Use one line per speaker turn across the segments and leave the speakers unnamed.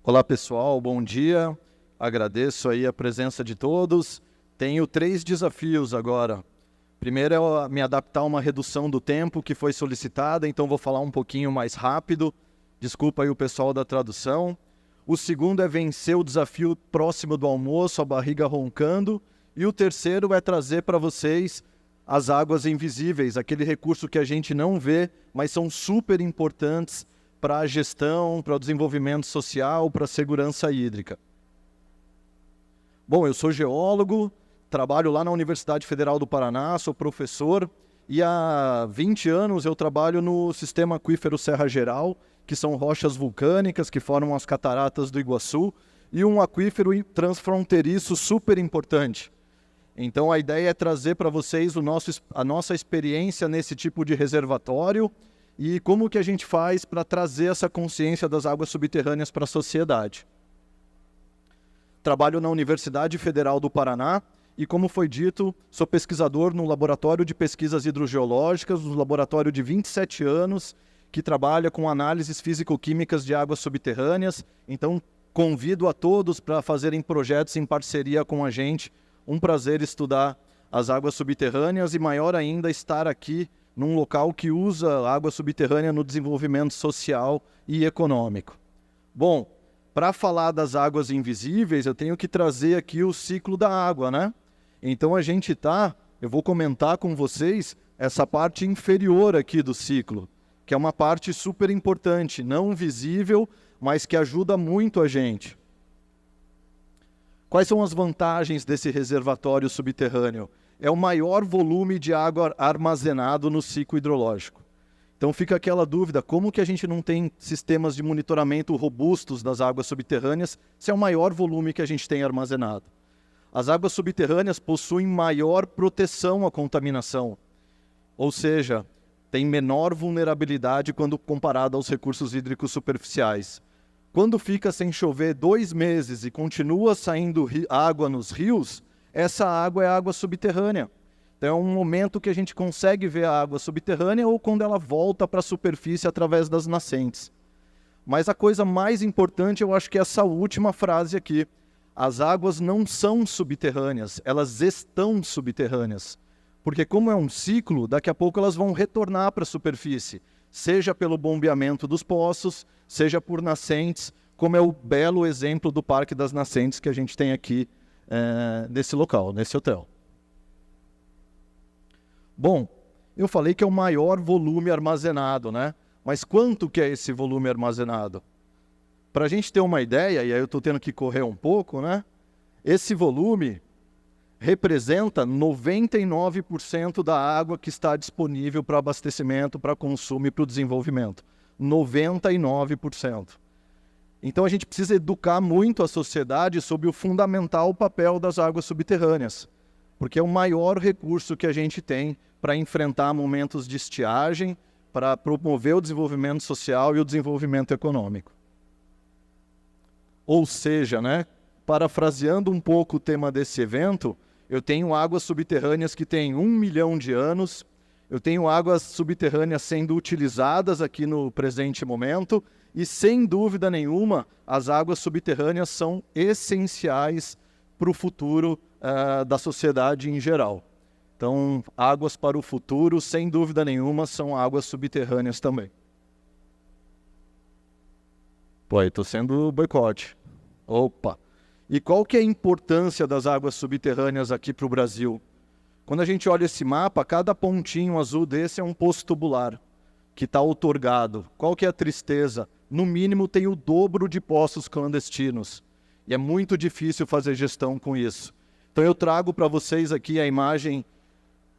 Olá pessoal, bom dia. Agradeço aí a presença de todos. Tenho 3 desafios agora. Primeiro é me adaptar a uma redução do tempo que foi solicitada, então vou falar um pouquinho mais rápido. Desculpa aí o pessoal da tradução. O segundo é vencer o desafio próximo do almoço, a barriga roncando. E o terceiro é trazer para vocês as águas invisíveis, aquele recurso que a gente não vê, mas são super importantes para a gestão, para o desenvolvimento social, para a segurança hídrica. Bom, eu sou geólogo, trabalho lá na Universidade Federal do Paraná, sou professor e há 20 anos eu trabalho no sistema aquífero Serra Geral, que são rochas vulcânicas que formam as cataratas do Iguaçu e um aquífero transfronteiriço super importante. Então a ideia é trazer para vocês a nossa experiência nesse tipo de reservatório e como que a gente faz para trazer essa consciência das águas subterrâneas para a sociedade. Trabalho na Universidade Federal do Paraná e, como foi dito, sou pesquisador no Laboratório de Pesquisas Hidrogeológicas, um laboratório de 27 anos, que trabalha com análises físico-químicas de águas subterrâneas. Então, convido a todos para fazerem projetos em parceria com a gente. Um prazer estudar as águas subterrâneas e, maior ainda, estar aqui num local que usa água subterrânea no desenvolvimento social e econômico. Bom, para falar das águas invisíveis, eu tenho que trazer aqui o ciclo da água, né? Então eu vou comentar com vocês essa parte inferior aqui do ciclo, que é uma parte super importante, não visível, mas que ajuda muito a gente. Quais são as vantagens desse reservatório subterrâneo? É o maior volume de água armazenado no ciclo hidrológico. Então fica aquela dúvida, como que a gente não tem sistemas de monitoramento robustos das águas subterrâneas se é o maior volume que a gente tem armazenado? As águas subterrâneas possuem maior proteção à contaminação, ou seja, tem menor vulnerabilidade quando comparado aos recursos hídricos superficiais. Quando fica sem chover 2 meses e continua saindo água nos rios, essa água é água subterrânea. Então é um momento que a gente consegue ver a água subterrânea ou quando ela volta para a superfície através das nascentes. Mas a coisa mais importante eu acho que é essa última frase aqui. As águas não são subterrâneas, elas estão subterrâneas. Porque como é um ciclo, daqui a pouco elas vão retornar para a superfície, seja pelo bombeamento dos poços, seja por nascentes, como é o belo exemplo do Parque das Nascentes que a gente tem aqui nesse local, nesse hotel. Bom, eu falei que é o maior volume armazenado, né? Mas quanto que é esse volume armazenado? Para a gente ter uma ideia, e aí eu estou tendo que correr um pouco, né? Esse volume representa 99% da água que está disponível para abastecimento, para consumo e para o desenvolvimento. 99%. Então a gente precisa educar muito a sociedade sobre o fundamental papel das águas subterrâneas, porque é o maior recurso que a gente tem para enfrentar momentos de estiagem, para promover o desenvolvimento social e o desenvolvimento econômico. Ou seja, né, parafraseando um pouco o tema desse evento, eu tenho águas subterrâneas que têm 1 milhão de anos, eu tenho águas subterrâneas sendo utilizadas aqui no presente momento, e sem dúvida nenhuma, as águas subterrâneas são essenciais para o futuro da sociedade em geral. Então, águas para o futuro, sem dúvida nenhuma, são águas subterrâneas também. Pô, estou sendo boicote. Opa! E qual que é a importância das águas subterrâneas aqui para o Brasil? Quando a gente olha esse mapa, cada pontinho azul desse é um poço tubular que está outorgado. Qual que é a tristeza? No mínimo tem o dobro de poços clandestinos. E é muito difícil fazer gestão com isso. Então eu trago para vocês aqui a imagem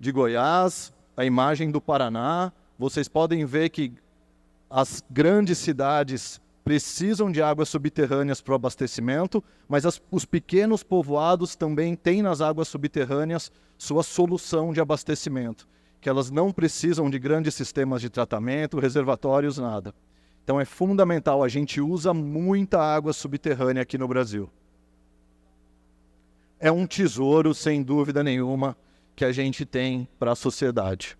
de Goiás, a imagem do Paraná. Vocês podem ver que as grandes cidades precisam de águas subterrâneas para o abastecimento, mas os pequenos povoados também têm nas águas subterrâneas sua solução de abastecimento, que elas não precisam de grandes sistemas de tratamento, reservatórios, nada. Então é fundamental, a gente usa muita água subterrânea aqui no Brasil. É um tesouro, sem dúvida nenhuma, que a gente tem para a sociedade.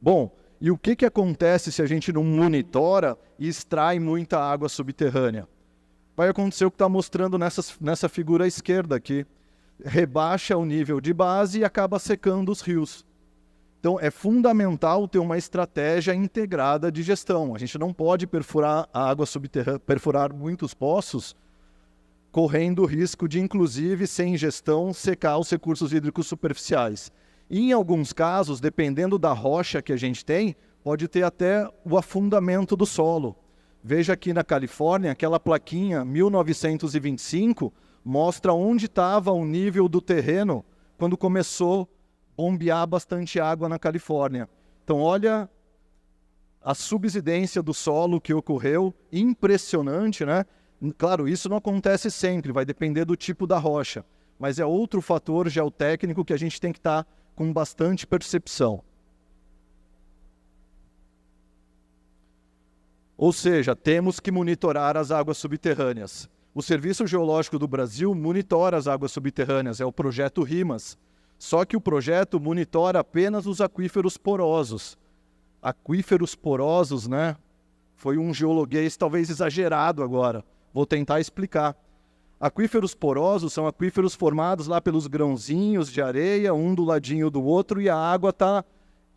Bom, e o que acontece se a gente não monitora e extrai muita água subterrânea? Vai acontecer o que está mostrando nessa figura à esquerda aqui. Rebaixa o nível de base e acaba secando os rios. Então, é fundamental ter uma estratégia integrada de gestão. A gente não pode perfurar a água subterrânea, perfurar muitos poços, correndo o risco de, inclusive, sem gestão, secar os recursos hídricos superficiais. E, em alguns casos, dependendo da rocha que a gente tem, pode ter até o afundamento do solo. Veja aqui na Califórnia, aquela plaquinha 1925 mostra onde estava o nível do terreno quando começou a bombear bastante água na Califórnia. Então, olha a subsidência do solo que ocorreu, impressionante, né? Claro, isso não acontece sempre, vai depender do tipo da rocha, mas é outro fator geotécnico que a gente tem que estar com bastante percepção. Ou seja, temos que monitorar as águas subterrâneas. O Serviço Geológico do Brasil monitora as águas subterrâneas, é o projeto RIMAS. Só que o projeto monitora apenas os aquíferos porosos. Aquíferos porosos, né? Foi um geologuês talvez exagerado agora. Vou tentar explicar. Aquíferos porosos são aquíferos formados lá pelos grãozinhos de areia, um do ladinho do outro, e a água está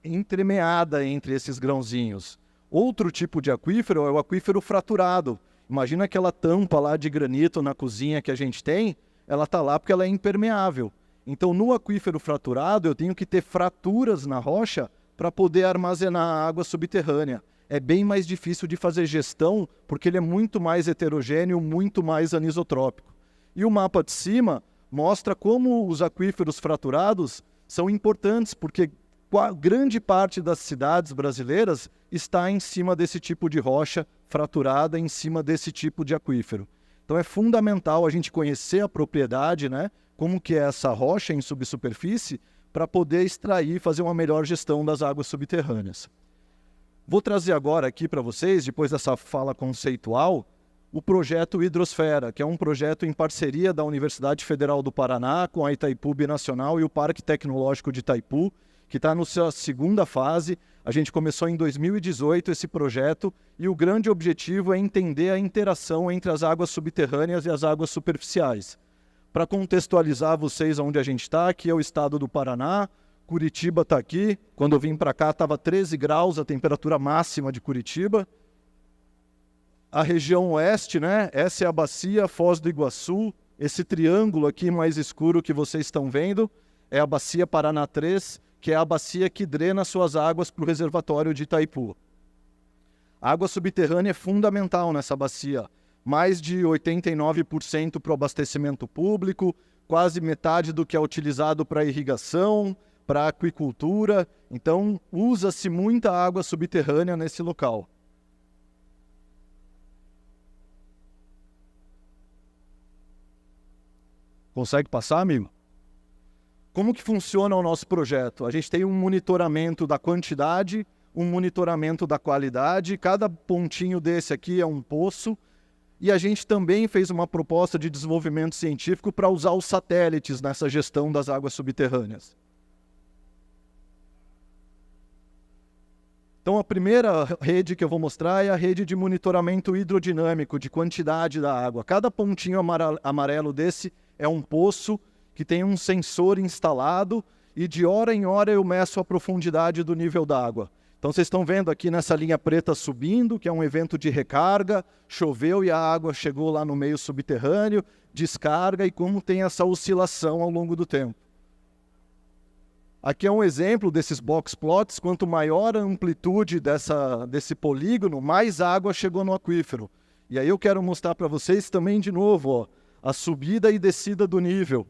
entremeada entre esses grãozinhos. Outro tipo de aquífero é o aquífero fraturado. Imagina aquela tampa lá de granito na cozinha que a gente tem, ela está lá porque ela é impermeável. Então, no aquífero fraturado, eu tenho que ter fraturas na rocha para poder armazenar a água subterrânea. É bem mais difícil de fazer gestão, porque ele é muito mais heterogêneo, muito mais anisotrópico. E o mapa de cima mostra como os aquíferos fraturados são importantes, porque grande parte das cidades brasileiras está em cima desse tipo de rocha fraturada, em cima desse tipo de aquífero. Então é fundamental a gente conhecer a propriedade, né, como que é essa rocha em subsuperfície, para poder extrair e fazer uma melhor gestão das águas subterrâneas. Vou trazer agora aqui para vocês, depois dessa fala conceitual, o projeto Hidrosfera, que é um projeto em parceria da Universidade Federal do Paraná com a Itaipu Binacional e o Parque Tecnológico de Itaipu, que está na sua segunda fase. A gente começou em 2018 esse projeto e o grande objetivo é entender a interação entre as águas subterrâneas e as águas superficiais. Para contextualizar vocês onde a gente está, aqui é o estado do Paraná, Curitiba está aqui. Quando eu vim para cá estava 13 graus a temperatura máxima de Curitiba. A região oeste, né? Essa é a bacia Foz do Iguaçu. Esse triângulo aqui mais escuro que vocês estão vendo é a bacia Paraná 3, que é a bacia que drena suas águas para o reservatório de Itaipu. A água subterrânea é fundamental nessa bacia. Mais de 89% para o abastecimento público, quase metade do que é utilizado para irrigação, para aquicultura. Então, usa-se muita água subterrânea nesse local. Consegue passar, amigo? Como que funciona o nosso projeto? A gente tem um monitoramento da quantidade, um monitoramento da qualidade. Cada pontinho desse aqui é um poço. E a gente também fez uma proposta de desenvolvimento científico para usar os satélites nessa gestão das águas subterrâneas. Então, a primeira rede que eu vou mostrar é a rede de monitoramento hidrodinâmico, de quantidade da água. Cada pontinho amarelo desse é um poço que tem um sensor instalado e de hora em hora eu meço a profundidade do nível da água. Então vocês estão vendo aqui nessa linha preta subindo, que é um evento de recarga, choveu e a água chegou lá no meio subterrâneo, descarga e como tem essa oscilação ao longo do tempo. Aqui é um exemplo desses box plots. Quanto maior a amplitude desse polígono, mais água chegou no aquífero. E aí eu quero mostrar para vocês também de novo, ó, a subida e descida do nível.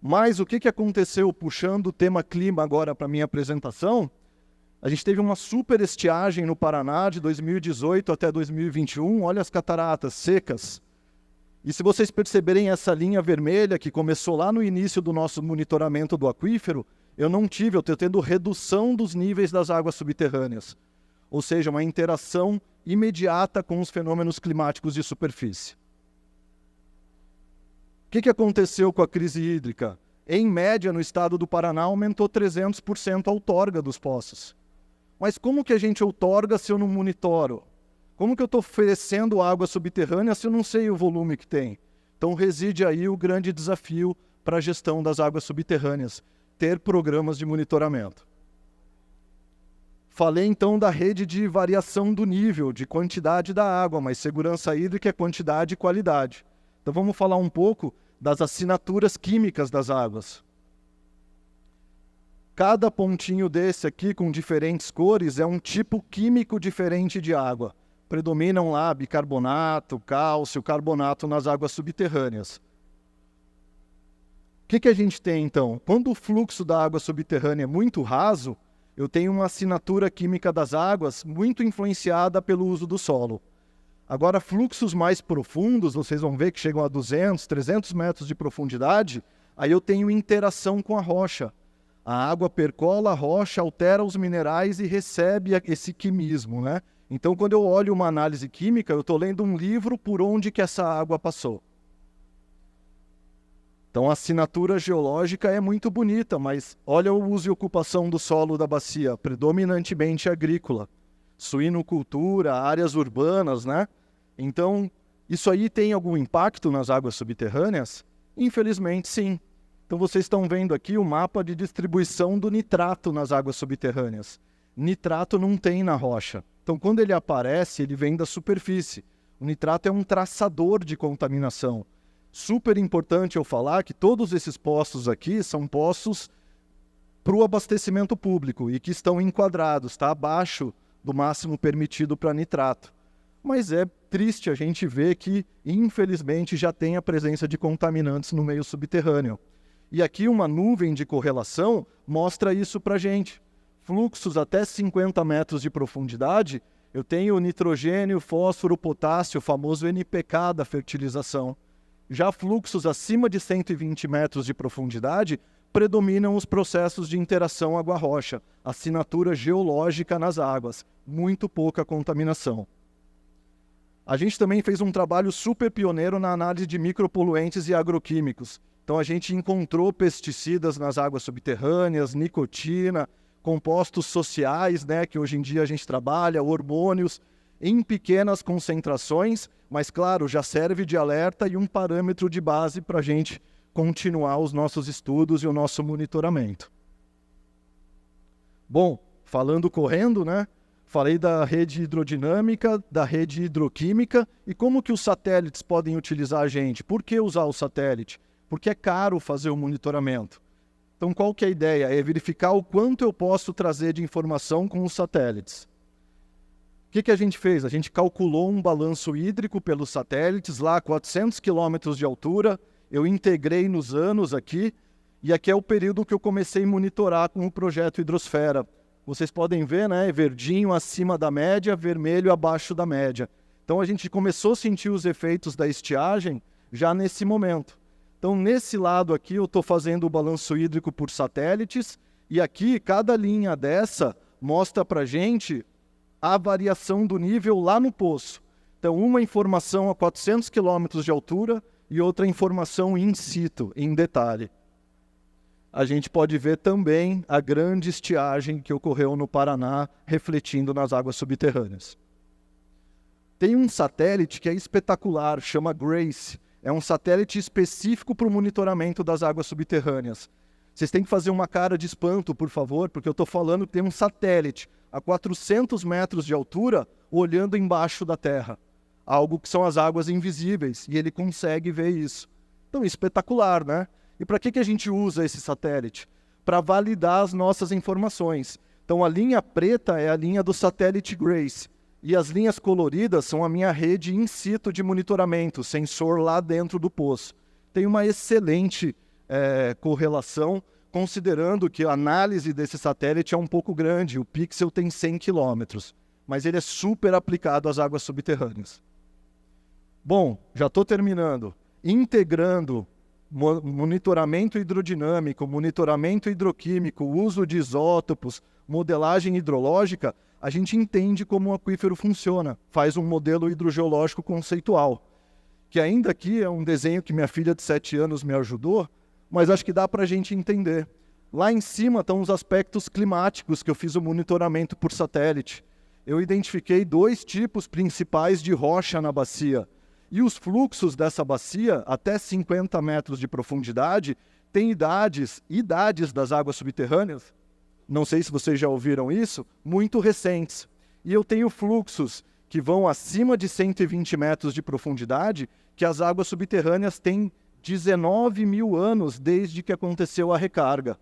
Mas o que aconteceu, puxando o tema clima agora para a minha apresentação? A gente teve uma super estiagem no Paraná de 2018 até 2021. Olha as cataratas secas. E se vocês perceberem essa linha vermelha que começou lá no início do nosso monitoramento do aquífero, eu estou tendo redução dos níveis das águas subterrâneas. Ou seja, uma interação imediata com os fenômenos climáticos de superfície. O que aconteceu com a crise hídrica? Em média, no estado do Paraná, aumentou 300% a outorga dos poços. Mas como que a gente outorga se eu não monitoro? Como que eu estou oferecendo água subterrânea se eu não sei o volume que tem? Então reside aí o grande desafio para a gestão das águas subterrâneas, ter programas de monitoramento. Falei então da rede de variação do nível, de quantidade da água, mas segurança hídrica é quantidade e qualidade. Então vamos falar um pouco das assinaturas químicas das águas. Cada pontinho desse aqui, com diferentes cores, é um tipo químico diferente de água. Predominam lá bicarbonato, cálcio, carbonato nas águas subterrâneas. O que a gente tem então? Quando o fluxo da água subterrânea é muito raso, eu tenho uma assinatura química das águas muito influenciada pelo uso do solo. Agora, fluxos mais profundos, vocês vão ver que chegam a 200, 300 metros de profundidade, aí eu tenho interação com a rocha. A água percola a rocha, altera os minerais e recebe esse quimismo, né? Então, quando eu olho uma análise química, eu estou lendo um livro por onde que essa água passou. Então, a assinatura geológica é muito bonita, mas olha o uso e ocupação do solo da bacia, predominantemente agrícola. Suinocultura, áreas urbanas, né? Então, isso aí tem algum impacto nas águas subterrâneas? Infelizmente, sim. Então, vocês estão vendo aqui o mapa de distribuição do nitrato nas águas subterrâneas. Nitrato não tem na rocha. Então, quando ele aparece, ele vem da superfície. O nitrato é um traçador de contaminação. Super importante eu falar que todos esses poços aqui são poços para o abastecimento público e que estão enquadrados, está abaixo do máximo permitido para nitrato. Mas é triste a gente ver que, infelizmente, já tem a presença de contaminantes no meio subterrâneo. E aqui uma nuvem de correlação mostra isso para a gente. Fluxos até 50 metros de profundidade, eu tenho nitrogênio, fósforo, potássio, o famoso NPK da fertilização. Já fluxos acima de 120 metros de profundidade predominam os processos de interação água-rocha, assinatura geológica nas águas, muito pouca contaminação. A gente também fez um trabalho super pioneiro na análise de micropoluentes e agroquímicos. Então a gente encontrou pesticidas nas águas subterrâneas, nicotina, compostos sociais, né, que hoje em dia a gente trabalha, hormônios, em pequenas concentrações, mas claro, já serve de alerta e um parâmetro de base para a gente continuar os nossos estudos e o nosso monitoramento. Bom, falando correndo, né? Falei da rede hidrodinâmica, da rede hidroquímica e como que os satélites podem utilizar a gente. Por que usar o satélite? Porque é caro fazer o monitoramento. Então, qual que é a ideia? É verificar o quanto eu posso trazer de informação com os satélites. O que a gente fez? A gente calculou um balanço hídrico pelos satélites, lá a 400 quilômetros de altura. Eu integrei nos anos aqui, e aqui é o período que eu comecei a monitorar com o projeto Hidrosfera. Vocês podem ver, né? Verdinho acima da média, vermelho abaixo da média. Então, a gente começou a sentir os efeitos da estiagem já nesse momento. Então, nesse lado aqui, eu estou fazendo o balanço hídrico por satélites, e aqui, cada linha dessa mostra para a gente a variação do nível lá no poço. Então, uma informação a 400 quilômetros de altura e outra informação in situ, em detalhe. A gente pode ver também a grande estiagem que ocorreu no Paraná, refletindo nas águas subterrâneas. Tem um satélite que é espetacular, chama GRACE. É um satélite específico para o monitoramento das águas subterrâneas. Vocês têm que fazer uma cara de espanto, por favor, porque eu estou falando que tem um satélite a 400 metros de altura olhando embaixo da Terra. Algo que são as águas invisíveis, e ele consegue ver isso. Então, espetacular, né? E para que a gente usa esse satélite? Para validar as nossas informações. Então, a linha preta é a linha do satélite GRACE, e as linhas coloridas são a minha rede in situ de monitoramento, sensor lá dentro do poço. Tem uma excelente correlação, considerando que a análise desse satélite é um pouco grande, o pixel tem 100 quilômetros, mas ele é super aplicado às águas subterrâneas. Bom, já estou terminando. Integrando monitoramento hidrodinâmico, monitoramento hidroquímico, uso de isótopos, modelagem hidrológica, a gente entende como o aquífero funciona, faz um modelo hidrogeológico conceitual, que ainda aqui é um desenho que minha filha de 7 anos me ajudou, mas acho que dá para a gente entender. Lá em cima estão os aspectos climáticos que eu fiz o monitoramento por satélite. Eu identifiquei 2 tipos principais de rocha na bacia. E os fluxos dessa bacia, até 50 metros de profundidade, têm idades das águas subterrâneas, não sei se vocês já ouviram isso, muito recentes. E eu tenho fluxos que vão acima de 120 metros de profundidade, que as águas subterrâneas têm 19 mil anos desde que aconteceu a recarga.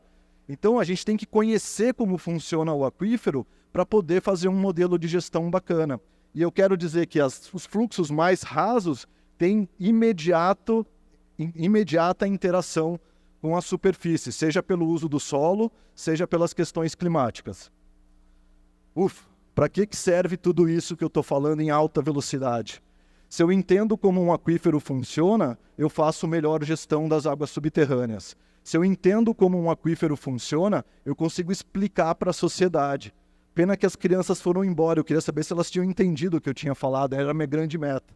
Então a gente tem que conhecer como funciona o aquífero para poder fazer um modelo de gestão bacana. E eu quero dizer que os fluxos mais rasos têm imediata interação com a superfície, seja pelo uso do solo, seja pelas questões climáticas. Para que serve tudo isso que eu estou falando em alta velocidade? Se eu entendo como um aquífero funciona, eu faço melhor gestão das águas subterrâneas. Se eu entendo como um aquífero funciona, eu consigo explicar para a sociedade. Pena que as crianças foram embora, eu queria saber se elas tinham entendido o que eu tinha falado, era a minha grande meta.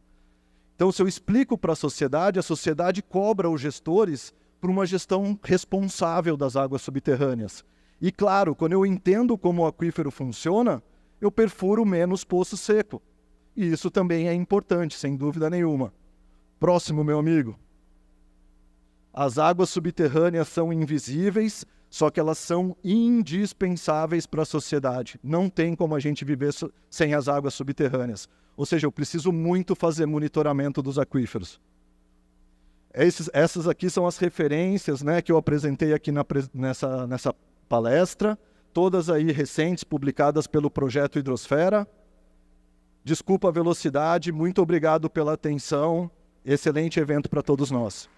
Então, se eu explico para a sociedade cobra os gestores por uma gestão responsável das águas subterrâneas. E claro, quando eu entendo como o aquífero funciona, eu perfuro menos poço seco. E isso também é importante, sem dúvida nenhuma. Próximo, meu amigo. As águas subterrâneas são invisíveis, só que elas são indispensáveis para a sociedade. Não tem como a gente viver sem as águas subterrâneas. Ou seja, eu preciso muito fazer monitoramento dos aquíferos. Essas aqui são as referências, né, que eu apresentei aqui nessa palestra, todas aí recentes, publicadas pelo Projeto Hidrosfera. Desculpa a velocidade, muito obrigado pela atenção. Excelente evento para todos nós.